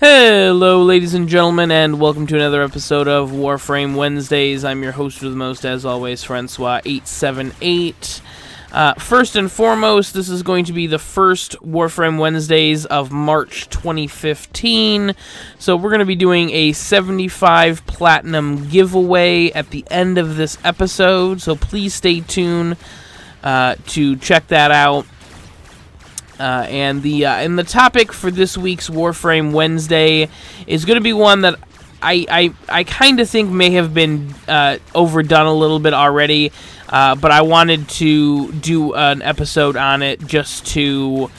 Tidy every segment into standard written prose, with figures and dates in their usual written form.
Hello, ladies and gentlemen, and welcome to another episode of Warframe Wednesdays. I'm your host with the most, as always, Francois878. First and foremost, this is going to be the first Warframe Wednesdays of March 2015. So we're going to be doing a 75 Platinum giveaway at the end of this episode, so please stay tuned to check that out. And the topic for this week's Warframe Wednesday is going to be one that I kind of think may have been overdone a little bit already, but I wanted to do an episode on it just to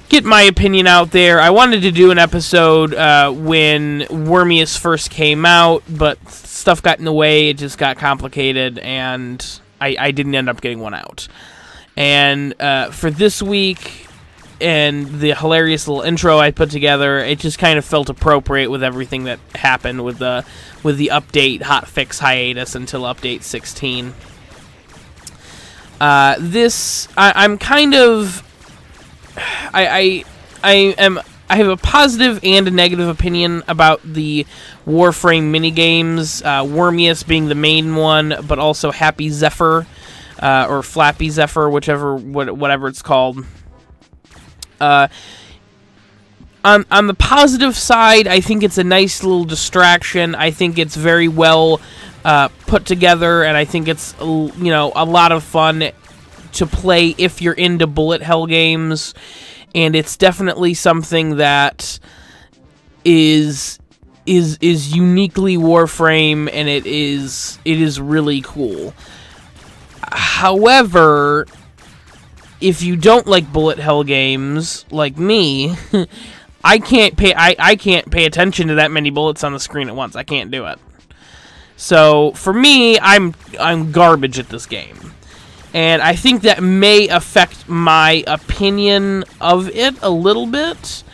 get my opinion out there. I wanted to do an episode when Wormius first came out, but stuff got in the way, it just got complicated, and I didn't end up getting one out. And for this week, and the hilarious little intro I put together, it just kind of felt appropriate with everything that happened with the update hotfix hiatus until update 16. I'm kind of I have a positive and a negative opinion about the Warframe minigames, Wormius being the main one, but also Happy Zephyr. Or Flappy Zephyr, whatever it's called. On the positive side, I think it's a nice little distraction. I think it's very well put together, and I think it's a lot of fun to play if you're into bullet hell games. And it's definitely something that is uniquely Warframe, and it is really cool. However, if you don't like bullet hell games like me, I can't pay attention to that many bullets on the screen at once. I can't do it. So for me, I'm garbage at this game, and I think that may affect my opinion of it a little bit.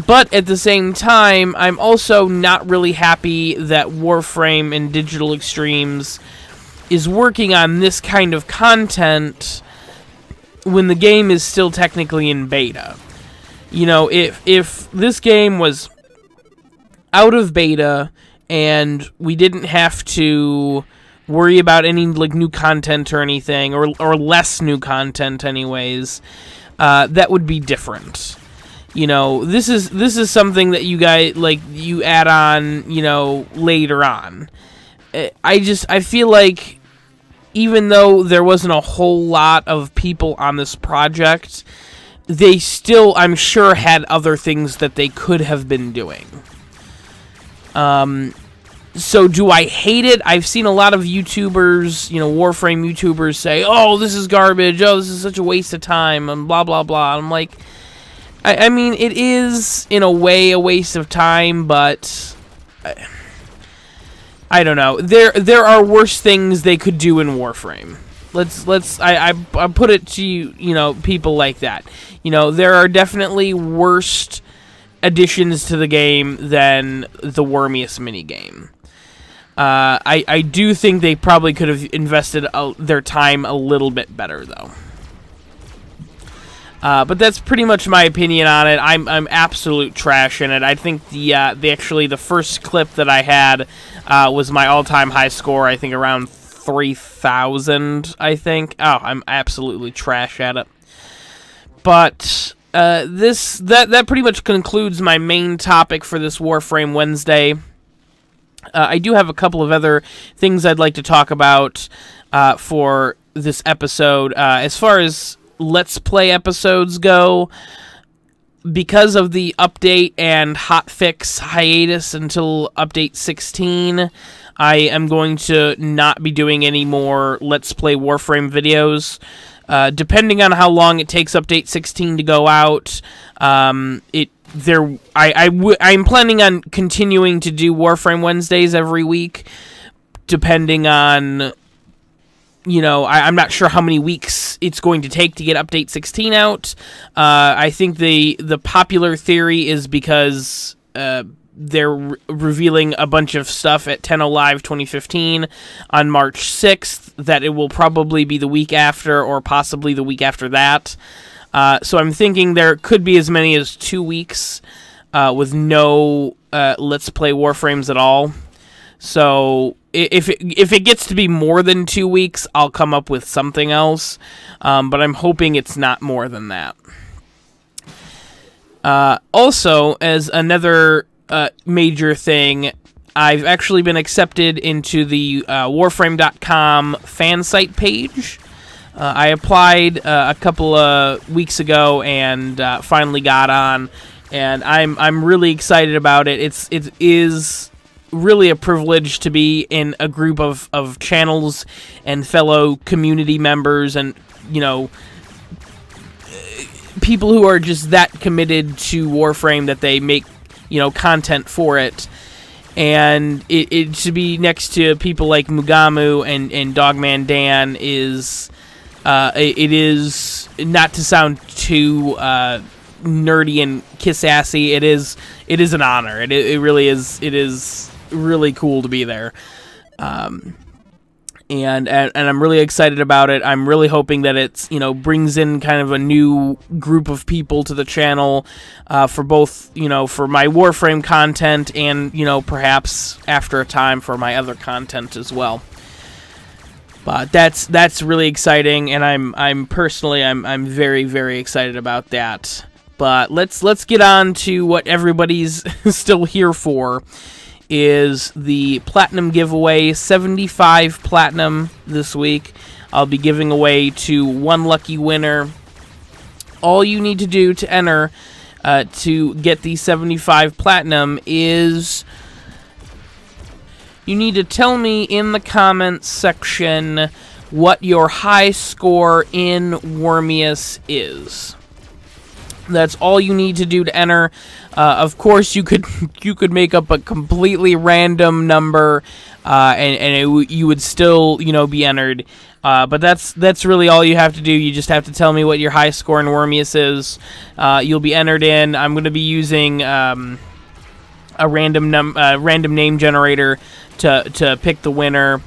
But at the same time, I'm also not really happy that Warframe and Digital Extremes is working on this kind of content when the game is still technically in beta. You know, if this game was out of beta and we didn't have to worry about any new content or anything, or less new content anyways, that would be different. You know, this is something that you guys you add on, later on. I feel like even though there wasn't a whole lot of people on this project, they still, I'm sure, had other things that they could have been doing. So do I hate it? I've seen a lot of YouTubers, Warframe YouTubers say, "Oh, this is garbage. Oh, this is such a waste of time," and blah, blah, blah. I'm like, I mean, it is, in a way, a waste of time, but I don't know. There are worse things they could do in Warframe. I put it to you, people like that. There are definitely worse additions to the game than the Wormius minigame. I do think they probably could have invested their time a little bit better, though. But that's pretty much my opinion on it. I'm absolute trash in it. I think the first clip that I had was my all-time high score. I think around 3,000. I think. Oh, I'm absolutely trash at it. But that pretty much concludes my main topic for this Warframe Wednesday. I do have a couple of other things I'd like to talk about for this episode. As far as Let's Play episodes go, because of the update and hotfix hiatus until update 16, I am going to not be doing any more Let's Play Warframe videos. Depending on how long it takes update 16 to go out, I'm planning on continuing to do Warframe Wednesdays every week, depending on, I'm not sure how many weeks it's going to take to get update 16 out. I think the popular theory is because they're revealing a bunch of stuff at 10 Live 2015 on March 6th, that it will probably be the week after or possibly the week after that. So I'm thinking there could be as many as 2 weeks with no Let's Play Warframes at all. So if it gets to be more than 2 weeks, I'll come up with something else. But I'm hoping it's not more than that. Also, as another major thing, I've actually been accepted into the Warframe.com fan site page. I applied a couple of weeks ago and finally got on, and I'm really excited about it. It is really a privilege to be in a group of channels and fellow community members, and people who are just that committed to Warframe that they make content for it. And it to be next to people like Mugamu and Dogman Dan is it is, not to sound too nerdy and kiss-assy, it is an honor. It really is. It is really cool to be there. And I'm really excited about it. I'm really hoping that it's, brings in kind of a new group of people to the channel, for both, for my Warframe content and, perhaps after a time for my other content as well. But that's really exciting, and I'm personally very, very excited about that. But let's get on to what everybody's still here for. Is the Platinum giveaway, 75 Platinum this week. I'll be giving away to one lucky winner. All you need to do to enter to get the 75 Platinum is you need to tell me in the comments section what your high score in Wormius is. That's all you need to do to enter. Of course, you could make up a completely random number, and you would still be entered. But that's really all you have to do. You just have to tell me what your high score in Wormius is. You'll be entered in. I'm going to be using a random name generator to pick the winner.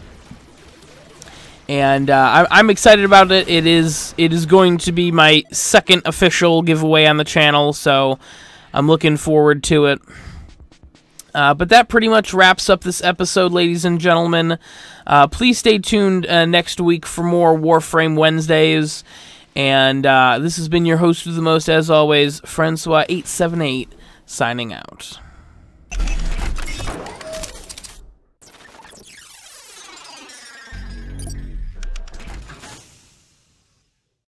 And I'm excited about it. It is going to be my second official giveaway on the channel, so I'm looking forward to it. But that pretty much wraps up this episode, ladies and gentlemen. Please stay tuned next week for more Warframe Wednesdays. And this has been your host with the most, as always, Francois878, signing out.